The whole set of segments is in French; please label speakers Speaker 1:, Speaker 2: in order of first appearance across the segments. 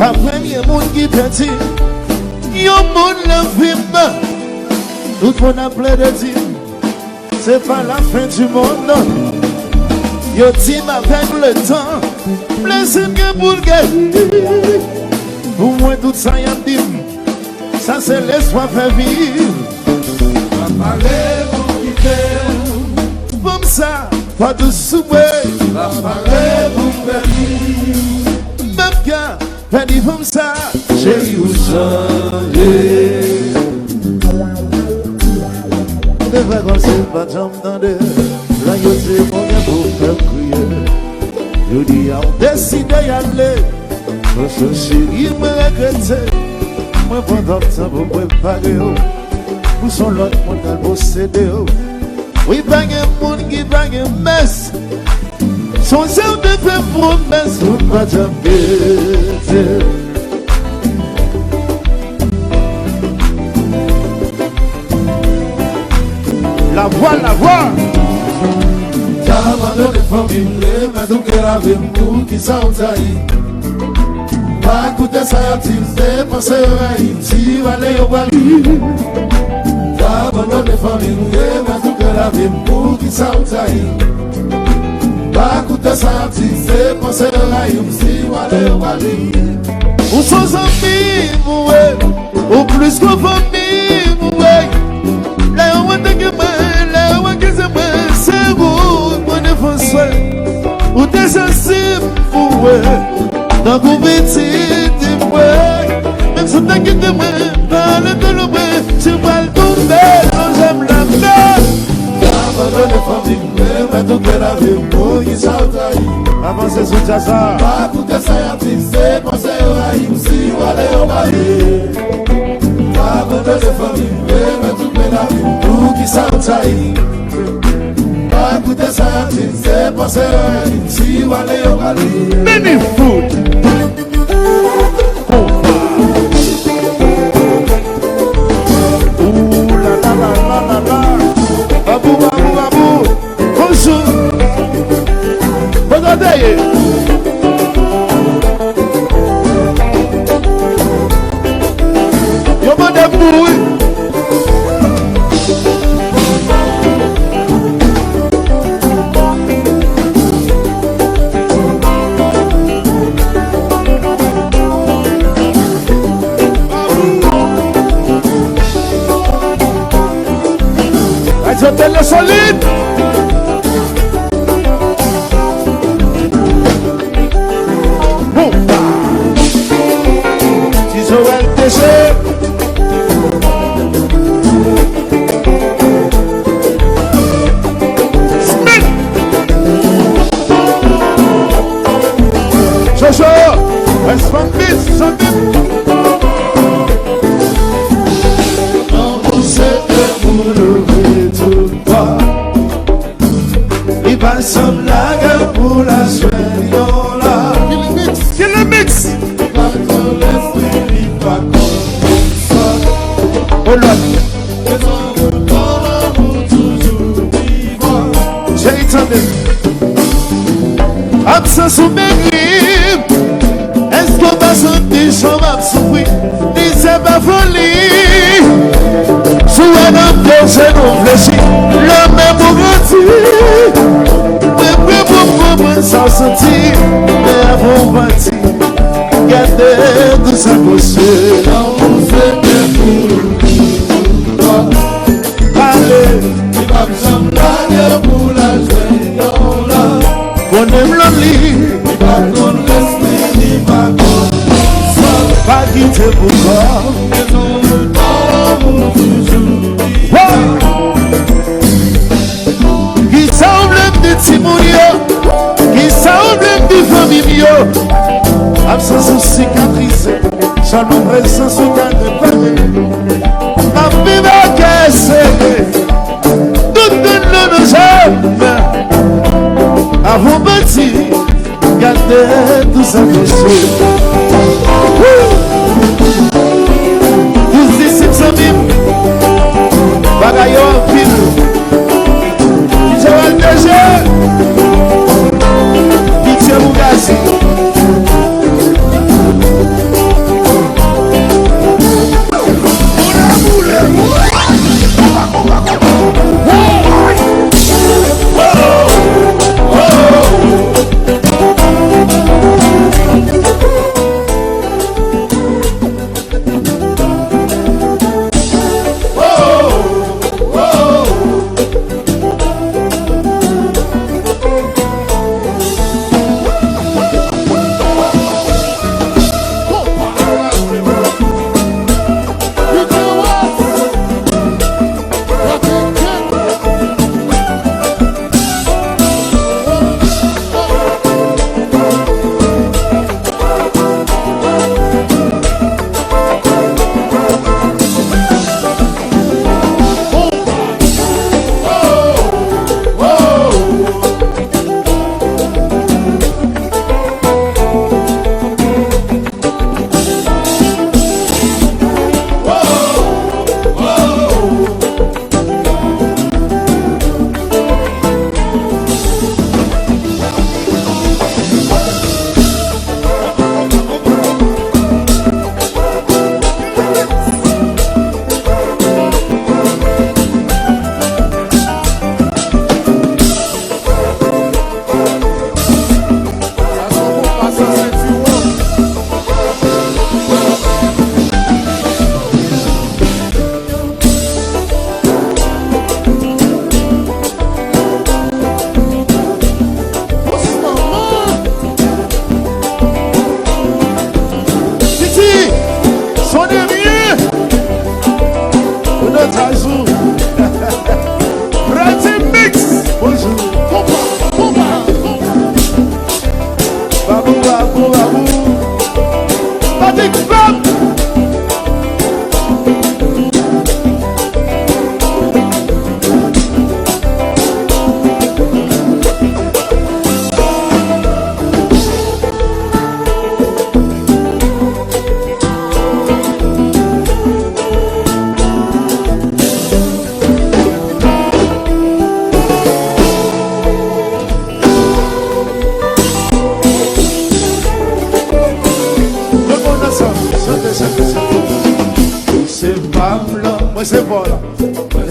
Speaker 1: Après, il y a un monde qui perdit. Il y a un monde qui vit. Tout le monde a plein de dire. C'est pas la fin du monde. Yo dit avec le temps. Blessé que pour guérir. Pour moi, tout ça, y a dit. Ça, c'est l'espoir faire vivre.
Speaker 2: Va parler pour quitter.
Speaker 1: Comme ça, pas de souhait.
Speaker 2: Va parler pour faire vivre.
Speaker 1: Même qu'un, fait dit comme ça.
Speaker 2: Chérie, où changer.
Speaker 1: Des vacances, pas d'entendre. Là, yo c'est mon gars pour faire crier. Yo dis, on décide d'y aller. Parce que chérie me regrette. Moi, pendant le temps, pour préparer. Pour son l'autre monde à posséder. Oui, pas un monde qui va un messe. Son zèle de faire promesse. Ou pas d'embêter. La voix.
Speaker 2: T'as abandonné famille, mais tout cœur avec nous qui s'en taille. Pas écouter ça, c'est penser à une si aller au bali. T'as abandonné famille, mais tout cœur avec nous qui s'en taille. Pas écouter ça, c'est penser à une si aller au bali.
Speaker 1: Ou sans amis, ou plus que famille, là où on te guérit, là où on te guérit, c'est vous, mon défenseur. Ou t'es sensible, dans vos bêtises, même si t'as quitté moi, dans le dos, tu vas le tomber, j'aime la mer.
Speaker 2: T'as abandonné famille, mais tout cœur avec nous qui s'en taille.
Speaker 1: Avancez sur Tchassa.
Speaker 2: Pas écouter ça, c'est penser à une si aller au bali. Abandonne les familles, mais tout le monde pour qui s'entaille. Pas écouter ça, c'est penser à une si ou aller au Bali.
Speaker 1: Many food. Ouh la. Babou. Bonjour. Regardez. Yo madame Boui. J'appelle le solide. Bon. Si Joël Péché. Jojo, reste pas vite, ça vite.
Speaker 2: Non, vous êtes pour le tout pas. Il va s'en laguer pour la soirée.
Speaker 1: Kill the mix.
Speaker 2: Pas de l'esprit, pas comme ça.
Speaker 1: Oh là. J'ai entendu. Absence ou mégrib. Est-ce qu'on va sentir son absoubri? Disait ma folie. Sous un homme, c'est non fléchi. Le même mouvement. Mais pour moi, sans sentir. Mais avant parti. Gardez tout ça pour ceux.
Speaker 2: Non, vous êtes pour
Speaker 1: Allez.
Speaker 2: il va s'en laguer pour la soirée.
Speaker 1: On aime l'enli.
Speaker 2: Pas qu'on l'esprit, ni pas qu'on soit.
Speaker 1: Pas quitter pour corps.
Speaker 2: Mais on le temps toujours vivre.
Speaker 1: Qui semble de Timounio, qui semble de famille. Absence ou cicatrice, seulement présence ou garde paré. Ma vie va casser, tout de nos hommes. Avant bâti, gardez tout ça caché. Tous disciples sont vifs, bagaillons en pile. Joël Péché, Pitié Mougassi. C'est voilà,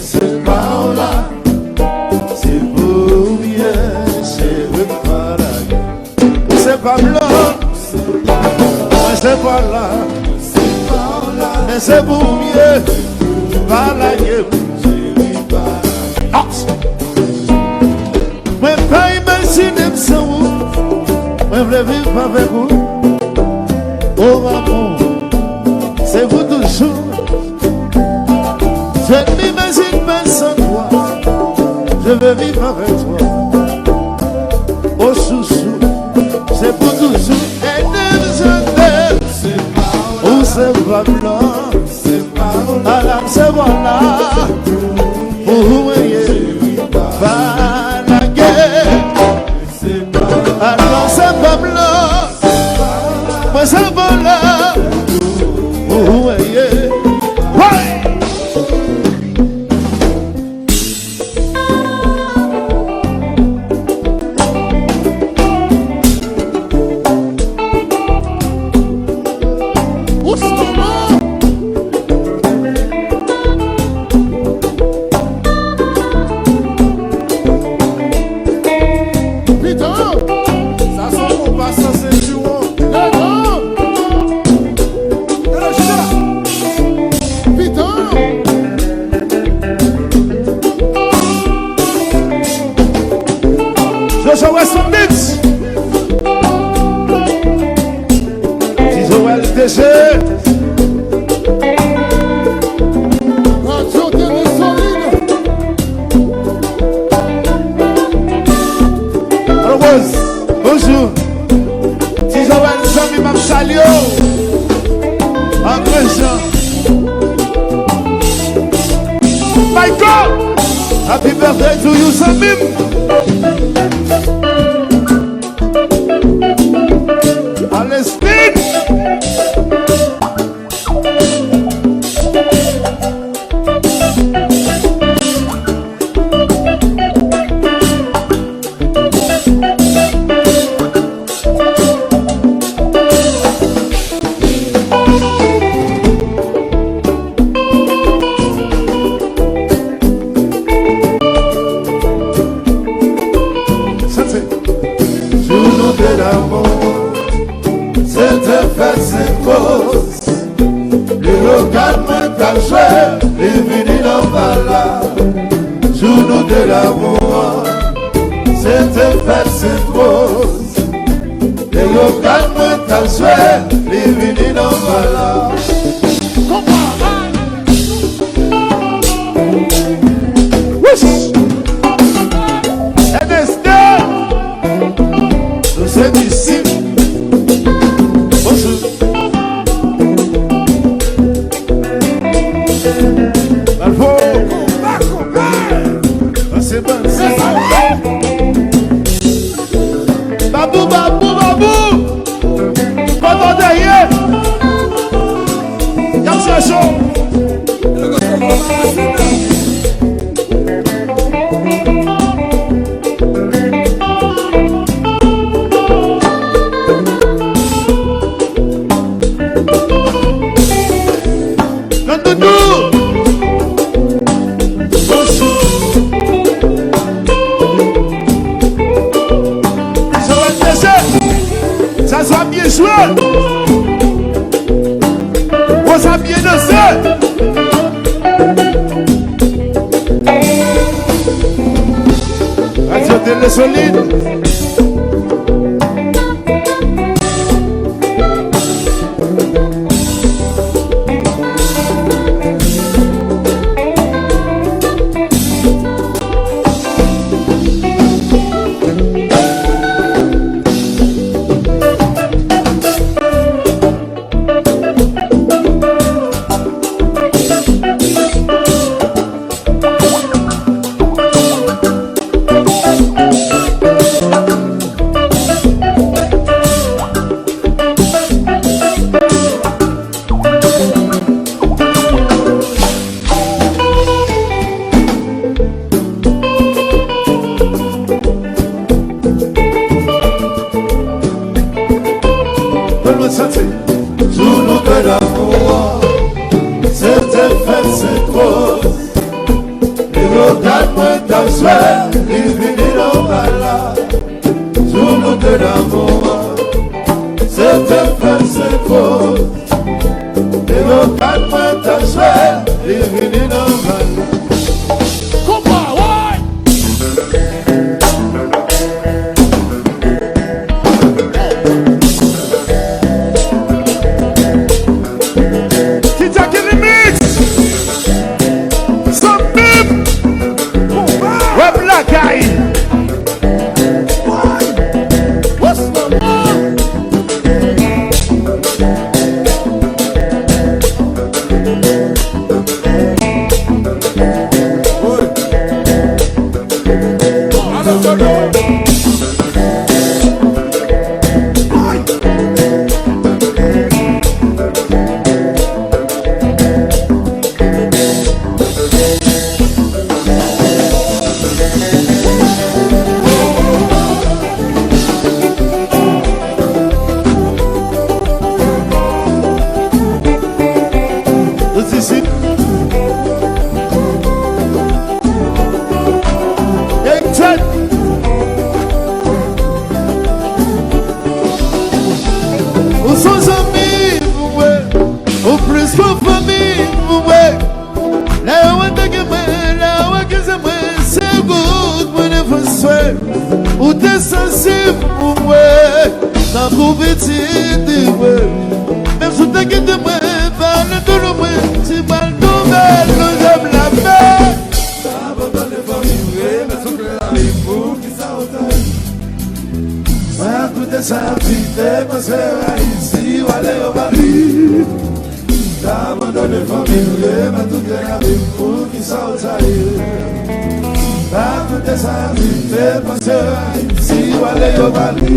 Speaker 1: c'est pas là, c'est beau bien, c'est pas là, c'est pas blanc, c'est pas là, mais c'est beau bien, pas là, c'est pas là. Mais pas imaginer ça, mais je veux vivre avec vous, oh amour, c'est vous toujours. Je ne m'imagine pas sans toi, je veux vivre avec toi. Oh chouchou, c'est pour toujours. Et je t'aime, oh c'est pas blanc, alors c'est voilà. Pour vous voyez, pas la guerre. Alors c'est pas blanc, moi c'est voilà. Pour vous voyez. Bonjour, si je vois les amis m'absalio, en présent. Michael, happy birthday to you, Samim. Allez, speed. Solide.
Speaker 2: c'est trop. Et regarde-moi ta soeur, il vient dans ma là. Sous mon de l'amour, c'est trop. Et regarde-moi ta soeur, il vient dans ma là.
Speaker 1: Ou t'es sensible pour moi, t'as trouvé de moi. Même si t'as quitté moi, parle de moi, si mal nouvelle, nous sommes la paix.
Speaker 2: T'as abandonné pour vivre, mais sous que la vie pour qui ça otaille. Ma coûte sa vie, ma soeur ici, ou aller au Paris. T'as abandonné pour vivre, mais toute la vie pour qui ça otaille. La coûte sa vie, ma soeur ici, ou aller au Paris.